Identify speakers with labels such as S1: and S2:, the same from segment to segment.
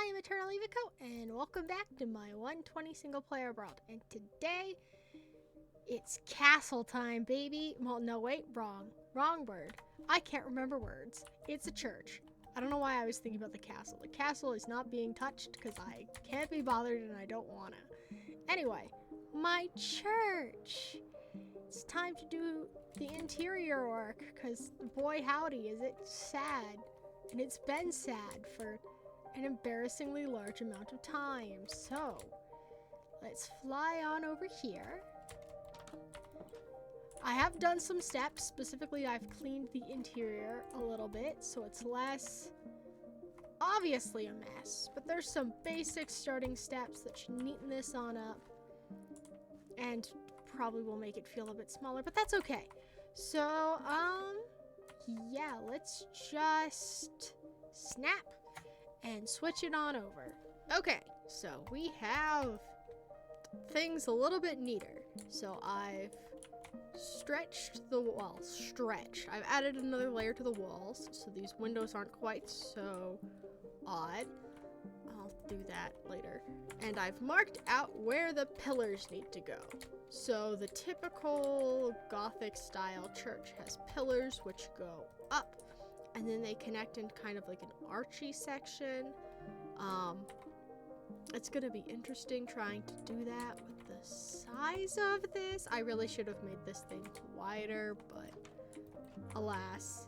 S1: I am Eternal Evico, and welcome back to my 120 single player world. And today, it's castle time, baby. Well, no, wait, wrong word. I can't remember words. It's a church. I don't know why I was thinking about the castle. The castle is not being touched because I can't be bothered and I don't want to. Anyway, my church. It's time to do the interior work because boy howdy is it sad. And it's been sad for an embarrassingly large amount of time. So, let's fly on over here. I have done some steps. Specifically, I've cleaned the interior a little bit, so it's less obviously a mess. But there's some basic starting steps that should neaten this on up. And probably will make it feel a bit smaller, but that's okay. So, yeah, let's just snap and switch it on over. Okay, so we have things a little bit neater. So I've stretched the walls. I've added another layer to the walls, so these windows aren't quite so odd. I'll do that later. And I've marked out where the pillars need to go. So the typical Gothic style church has pillars which go up, and then they connect in kind of like an archy section. It's gonna be interesting trying to do that with the size of this. I really should have made this thing wider, but alas.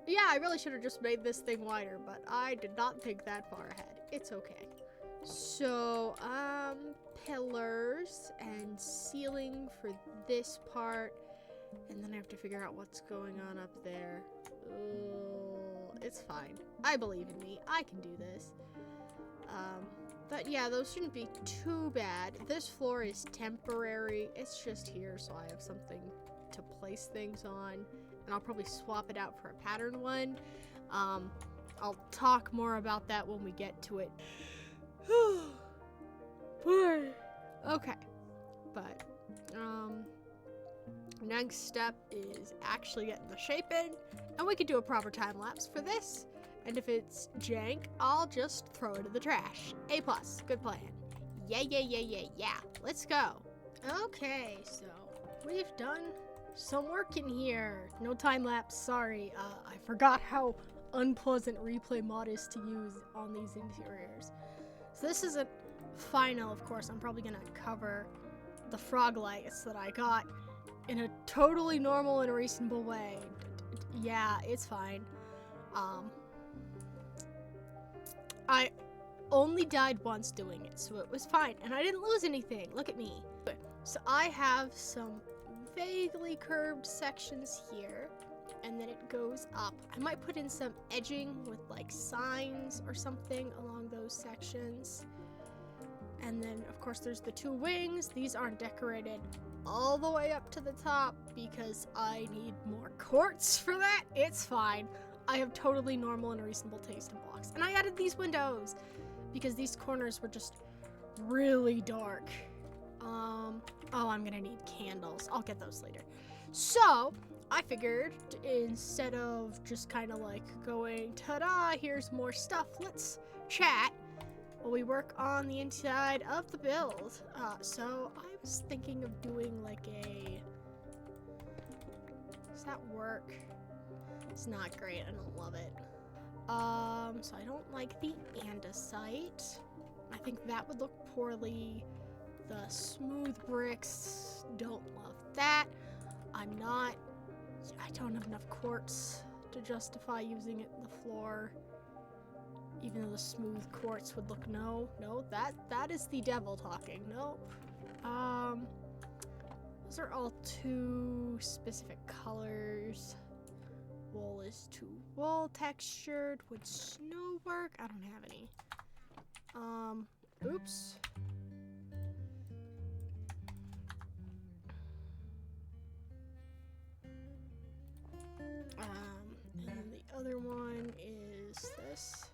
S1: Yeah, I really should have just made this thing wider, but I did not think that far ahead. It's okay. So, pillars and ceiling for this part, and then I have to figure out what's going on up there. It's fine. I believe in me. I can do this. But yeah, those shouldn't be too bad. This floor is temporary. It's just here, so I have something to place things on, and I'll probably swap it out for a pattern one. I'll talk more about that when we get to it. Okay, but next step is actually getting the shape in, and we can do a proper time lapse for this. And if it's jank, I'll just throw it in the trash. A+, good plan. Yeah. Let's go. Okay, so we've done some work in here. No time lapse, sorry. I forgot how unpleasant replay mod is to use on these interiors. So this isn't final, of course. I'm probably gonna cover the frog legs that I got in a totally normal and reasonable way. Yeah, it's fine. I only died once doing it, so it was fine, and I didn't lose anything. Look at me. So I have some vaguely curved sections here, and then it goes up. I might put in some edging with like signs or something along those sections. And then, of course, there's the two wings. These aren't decorated all the way up to the top because I need more quartz for that. It's fine. I have totally normal and reasonable taste in blocks. And I added these windows because these corners were just really dark. Oh, I'm gonna need candles. I'll get those later. So, I figured instead of just kind of like going, ta-da, here's more stuff, let's chat while we work on the inside of the build. So I was thinking of doing like a, does that work? It's not great, I don't love it. So I don't like the andesite. I think that would look poorly. The smooth bricks, don't love that. I don't have enough quartz to justify using it in the floor. Even though the smooth quartz would look, no, that is the devil talking, nope. Those are all too specific colors. Wool is too wool textured. Would snow work? I don't have any. Oops. And then the other one is this.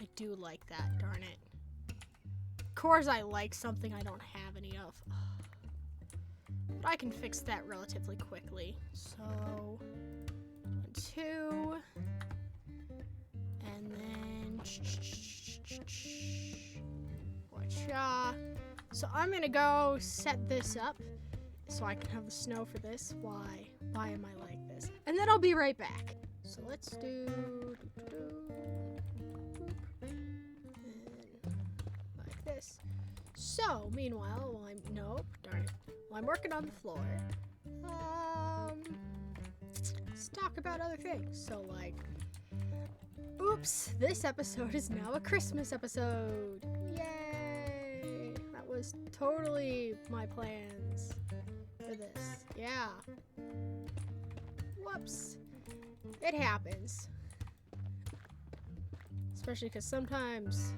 S1: I do like that, darn it. Of course I like something I don't have any of. But I can fix that relatively quickly. So, 1, 2, and then, watcha. So I'm gonna go set this up so I can have the snow for this. Why am I like this? And then I'll be right back. So let's do and like this. So meanwhile, while I'm working on the floor, let's talk about other things. So like, oops, this episode is now a Christmas episode. Yay! That was totally my plans for this. Yeah. Whoops. It happens. Especially because sometimes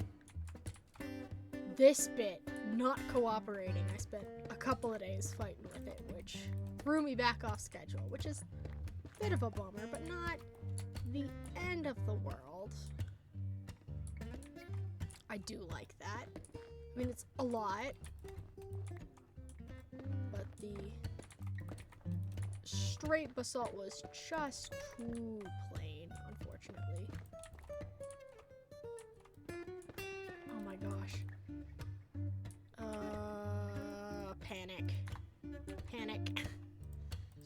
S1: this bit not cooperating, I spent a couple of days fighting with it, which threw me back off schedule, which is a bit of a bummer, but not the end of the world. I do like that. I mean, it's a lot, but the straight basalt was just too plain, unfortunately. Oh my gosh. Panic.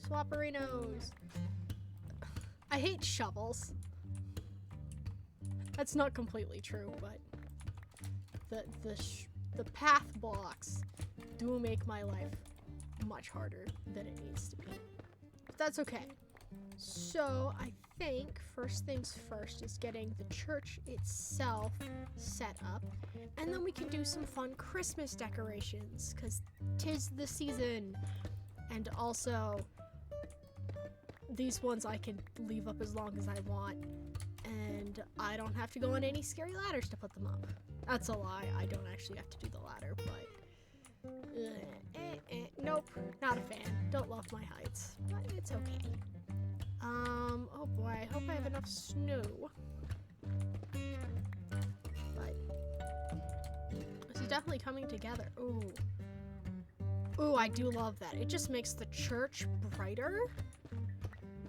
S1: Swapperinos. I hate shovels. That's not completely true, but the path blocks do make my life much harder than it needs to be. But that's okay. So I think first things first is getting the church itself set up, and then we can do some fun Christmas decorations, because 'tis the season. And also, these ones I can leave up as long as I want, and I don't have to go on any scary ladders to put them up. That's a lie, I don't actually have to do the ladder, but nope, not a fan. Don't love my heights, but it's okay. Oh boy, I hope I have enough snow. But this is definitely coming together. Ooh, I do love that. It just makes the church brighter,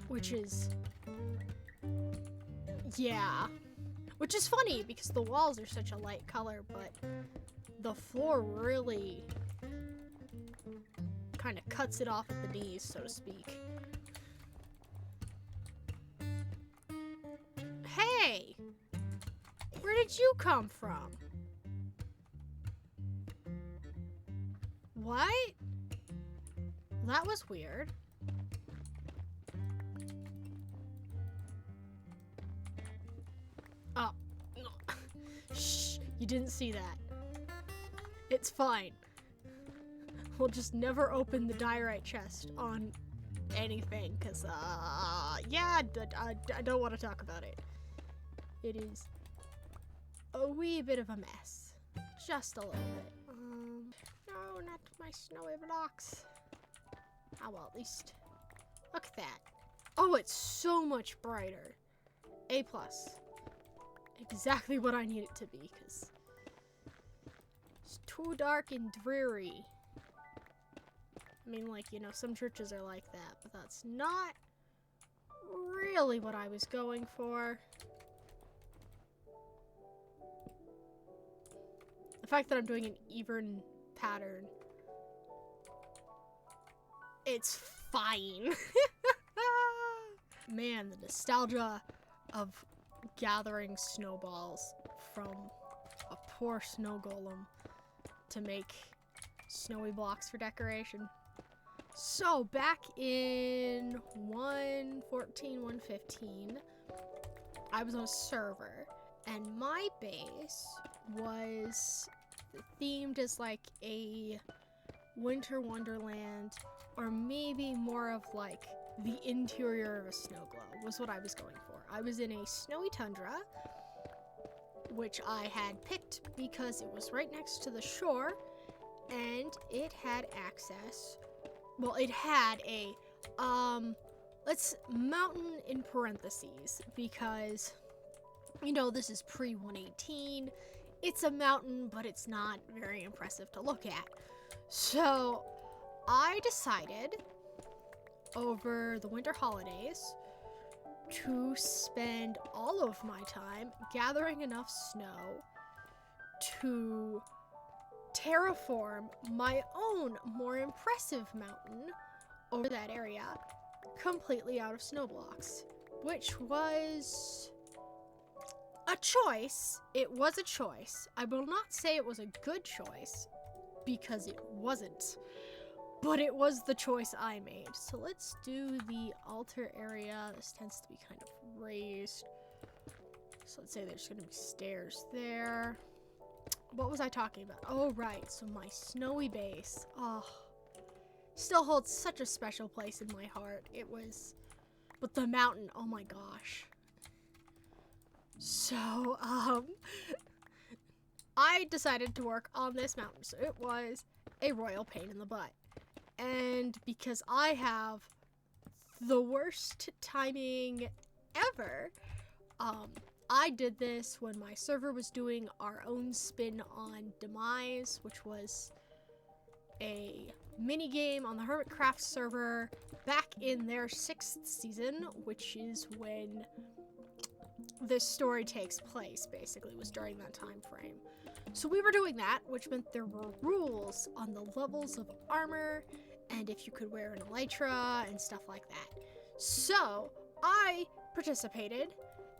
S1: which is, yeah. Which is funny because the walls are such a light color, but the floor really kind of cuts it off at the knees, so to speak. Hey! Where did you come from? What? That was weird. Oh, no. Shh, you didn't see that. It's fine. We'll just never open the diorite chest on anything, because, yeah, I don't want to talk about it. It is a wee bit of a mess. Just a little bit. No, not my snowy blocks. Oh, well, at least, look at that. Oh, it's so much brighter. A+. Exactly what I need it to be, because it's too dark and dreary. I mean, like, you know, some churches are like that, but that's not really what I was going for. The fact that I'm doing an even pattern, it's fine. Man, the nostalgia of gathering snowballs from a poor snow golem to make snowy blocks for decoration. So back in 1.14, 1.15, I was on a server, and my base was themed as like a winter wonderland, or maybe more of like the interior of a snow globe was what I was going for. I was in a snowy tundra, which I had picked because it was right next to the shore, and it had access. Well, it had a, let's mountain in parentheses, because, you know, this is pre-118. It's a mountain, but it's not very impressive to look at. So, I decided over the winter holidays to spend all of my time gathering enough snow to terraform my own more impressive mountain over that area completely out of snow blocks, which was a choice. It was a choice. I will not say it was a good choice because it wasn't, but it was the choice I made. So let's do the altar area. This tends to be kind of raised. So let's say there's going to be stairs there. What was I talking about? Oh, right. So my snowy base. Oh, still holds such a special place in my heart. It was, but the mountain, oh my gosh. So, I decided to work on this mountain. So it was a royal pain in the butt. And because I have the worst timing ever, I did this when my server was doing our own spin on Demise, which was a mini game on the Hermitcraft server back in their 6th season, which is when this story takes place. Basically, it was during that time frame. So we were doing that, which meant there were rules on the levels of armor and if you could wear an elytra and stuff like that. So I participated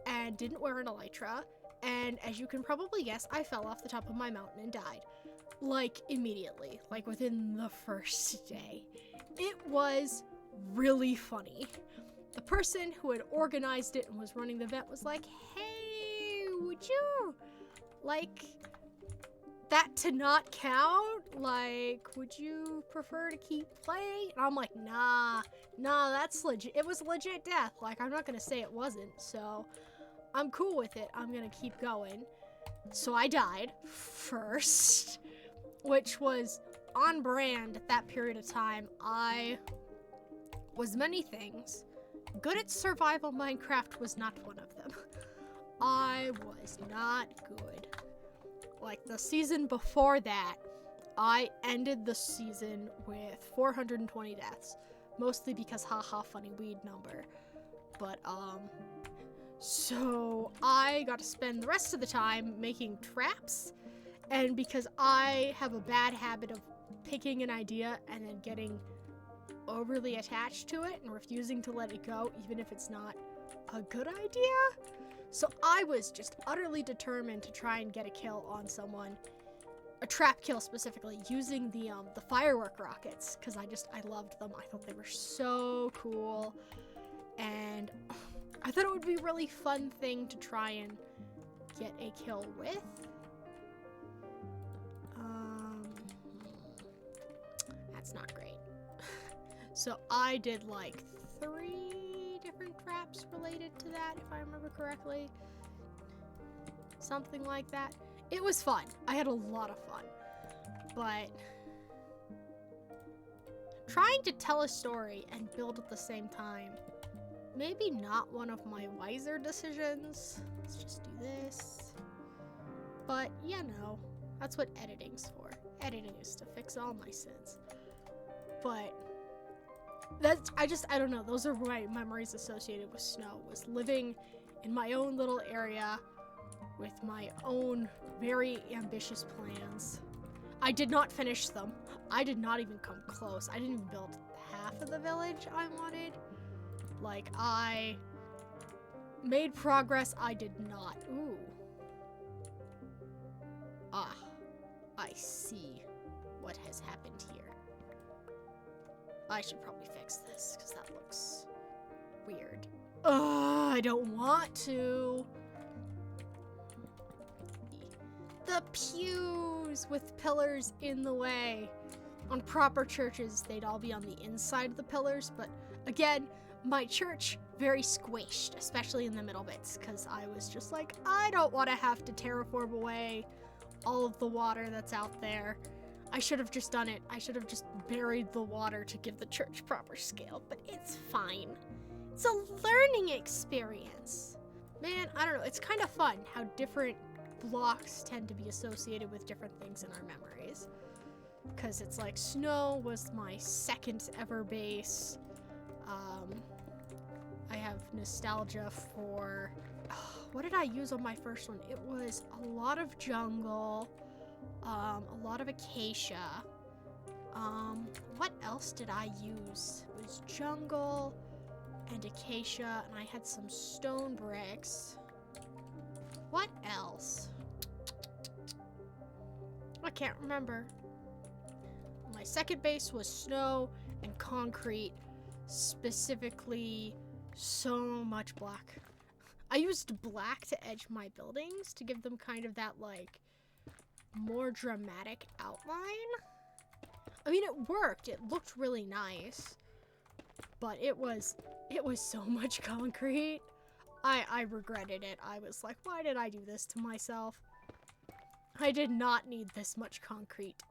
S1: and didn't wear an elytra, and as you can probably guess, I fell off the top of my mountain and died. Like, immediately. Like, within the first day. It was really funny. The person who had organized it and was running the event was like, hey, would you like that to not count? Like, would you prefer to keep playing? And I'm like, nah, that's legit. It was legit death. Like, I'm not gonna say it wasn't, so I'm cool with it. I'm gonna keep going. So I died first, which was on brand at that period of time. I was many things. Good at survival Minecraft was not one of them. I was not good. Like, the season before that, I ended the season with 420 deaths. Mostly because haha, funny weed number. But, so I got to spend the rest of the time making traps. And because I have a bad habit of picking an idea and then getting overly attached to it and refusing to let it go, even if it's not a good idea. So I was just utterly determined to try and get a kill on someone, a trap kill specifically, using the firework rockets, because I loved them. I thought they were so cool, and I thought it would be a really fun thing to try and get a kill with. That's not great. So I did like 3 different traps related to that, if I remember correctly. Something like that. It was fun. I had a lot of fun. But trying to tell a story and build at the same time, maybe not one of my wiser decisions. Let's just do this. But, you know, that's what editing's for. Editing is to fix all my sins. But that's, I don't know, those are my memories associated with snow, was living in my own little area with my own very ambitious plans. I did not finish them. I did not even come close. I didn't even build half of the village I wanted. Like, I made progress, I did not. Ooh. Ah, I see what has happened here. I should probably fix this, because that looks weird. I don't want to. The pews with pillars in the way. On proper churches, they'd all be on the inside of the pillars, but again, my church, very squished, especially in the middle bits, because I was just like, I don't want to have to terraform away all of the water that's out there. I should have just done it. I should have just buried the water to give the church proper scale, but it's fine. It's a learning experience. Man, I don't know. It's kind of fun how different blocks tend to be associated with different things in our memories. because it's like snow was my second ever base. I have nostalgia for what did I use on my first one? It was a lot of jungle, a lot of acacia. What else did I use? It was jungle and acacia, and I had some stone bricks. What else? I can't remember. My second base was snow and concrete, specifically so much black. I used black to edge my buildings to give them kind of that like more dramatic outline. I mean, it worked. It looked really nice, but it was so much concrete. I regretted it. I was like, why did I do this to myself? I did not need this much concrete.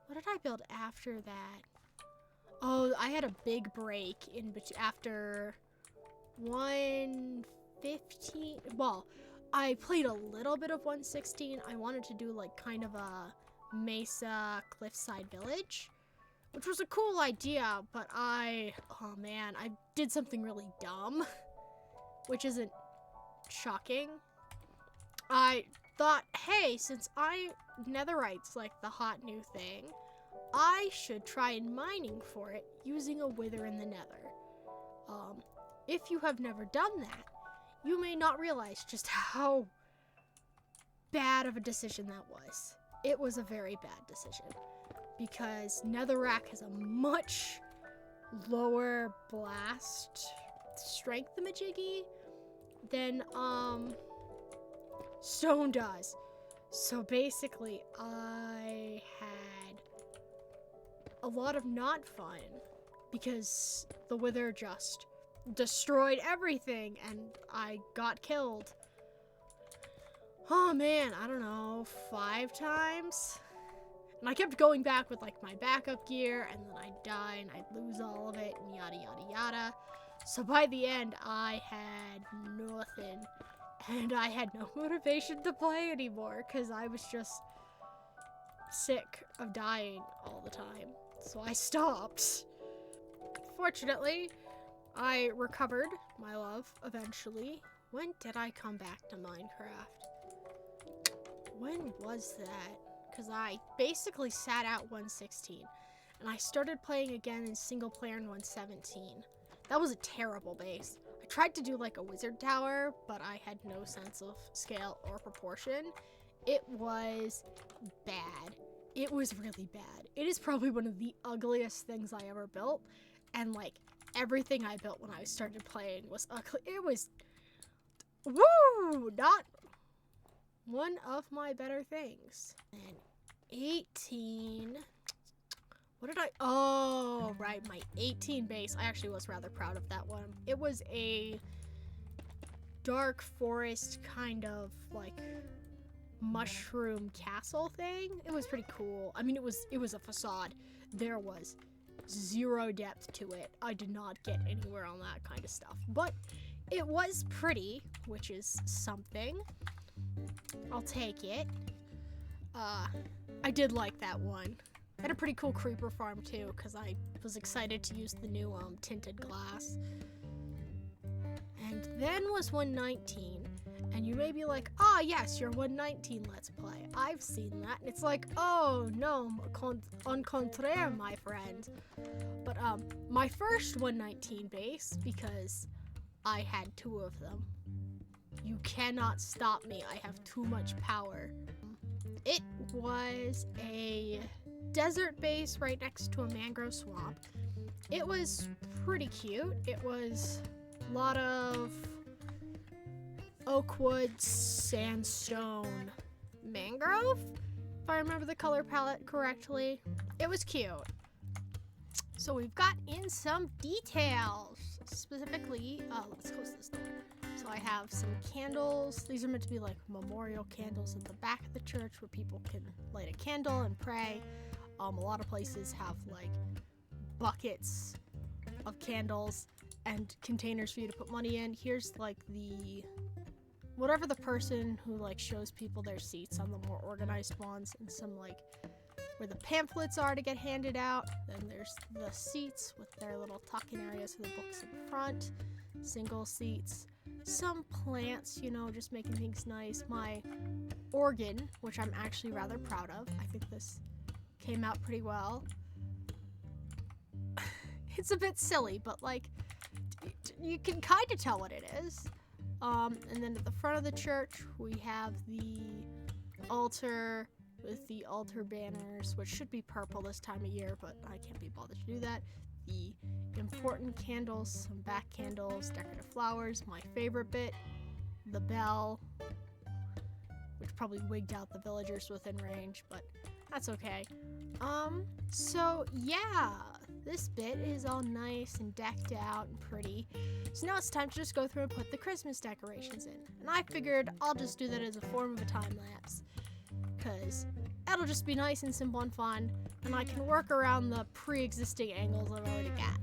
S1: What did I build after that? Oh, I had a big break in after 115. Well, I played a little bit of 116. I wanted to do like kind of a mesa cliffside village, which was a cool idea, but oh man, I did something really dumb, which isn't shocking. I thought, hey, since netherite's like the hot new thing, I should try mining for it using a wither in the nether. If you have never done that, you may not realize just how bad of a decision that was. It was a very bad decision because netherrack has a much lower blast strength thamajiggy than stone does. So basically, I had a lot of not fun because the wither just destroyed everything and I got killed. Oh man, I don't know, 5 times? And I kept going back with like my backup gear, and then I'd die and I'd lose all of it and yada yada yada. So by the end, I had nothing. And I had no motivation to play anymore because I was just sick of dying all the time. So I stopped. Fortunately, I recovered my love eventually. When did I come back to Minecraft? When was that? Because I basically sat out 116 and I started playing again in single player in 117. That was a terrible base. I tried to do like a wizard tower, but I had no sense of scale or proportion. It was bad. It was really bad. It is probably one of the ugliest things I ever built, and like everything I built when I started playing was ugly. It was, woo, not one of my better things. And 18, what did oh, right, my 18 base. I actually was rather proud of that one. It was a dark forest kind of like mushroom castle thing. It was pretty cool. I mean, it was a facade. There was zero depth to it. I did not get anywhere on that kind of stuff, but it was pretty, which is something. I'll take it. I did like that one. I had a pretty cool creeper farm too, because I was excited to use the new tinted glass. And then was 119, and you may be like, ah, yes, your 119 Let's Play. I've seen that, and it's like, oh, no, au contraire, my friend. But, my first 119 base, because I had 2 of them. You cannot stop me. I have too much power. It was a desert base right next to a mangrove swamp. It was pretty cute. It was a lot of oak wood, sandstone, mangrove, if I remember the color palette correctly. It was cute. So we've got in some details. Specifically, let's close this door. So I have some candles. These are meant to be like memorial candles at the back of the church where people can light a candle and pray. A lot of places have like buckets of candles and containers for you to put money in. Here's like whatever the person who like shows people their seats on the more organized ones, and some like where the pamphlets are to get handed out. Then there's the seats with their little tuck-in areas for the books in front. Single seats. Some plants, you know, just making things nice. My organ, which I'm actually rather proud of. I think this came out pretty well. It's a bit silly, but like, you can kind of tell what it is. And then at the front of the church, we have the altar with the altar banners, which should be purple this time of year, but I can't be bothered to do that. The important candles, some back candles, decorative flowers, my favorite bit, the bell, which probably wigged out the villagers within range, but that's okay. So yeah, this bit is all nice and decked out and pretty. So now it's time to just go through and put the Christmas decorations in. And I figured I'll just do that as a form of a time lapse, because that'll just be nice and simple and fun, and I can work around the pre-existing angles I've already got.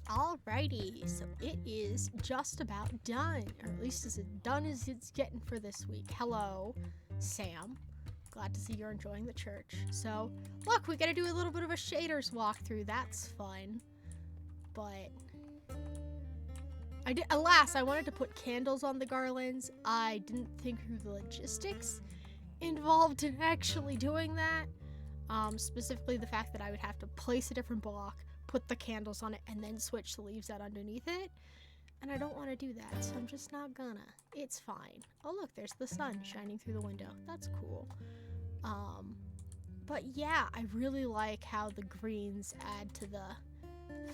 S1: Alrighty, so it is just about done, or at least as done as it's getting for this week. Hello, Sam. Glad to see you're enjoying the church. So, look, we gotta do a little bit of a shaders walkthrough. That's fun. But alas, I wanted to put candles on the garlands. I didn't think through the logistics involved in actually doing that. Specifically the fact that I would have to place a different block, put the candles on it, and then switch the leaves out underneath it. And I don't want to do that, so I'm just not gonna. It's fine. Oh look, there's the sun shining through the window. That's cool. But yeah, I really like how the greens add to the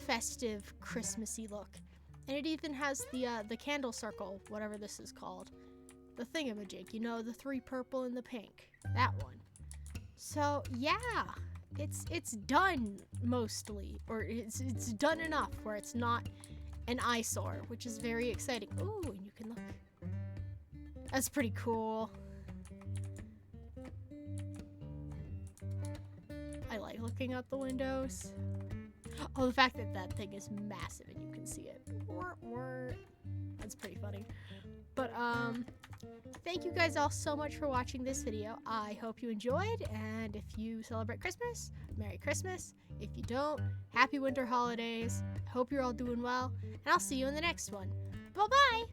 S1: festive, Christmassy look. And it even has the candle circle, whatever this is called. The thingamajig, you know, the 3 purple and the pink. That one. So yeah, it's done mostly, or it's done enough where it's not an eyesore, which is very exciting. Ooh, and you can look. That's pretty cool. I like looking out the windows. Oh, the fact that that thing is massive and you can see it. That's pretty funny. But thank you guys all so much for watching this video. I hope you enjoyed, and if you celebrate Christmas, Merry Christmas. If you don't, Happy Winter Holidays. Hope you're all doing well, and I'll see you in the next one. Bye-bye!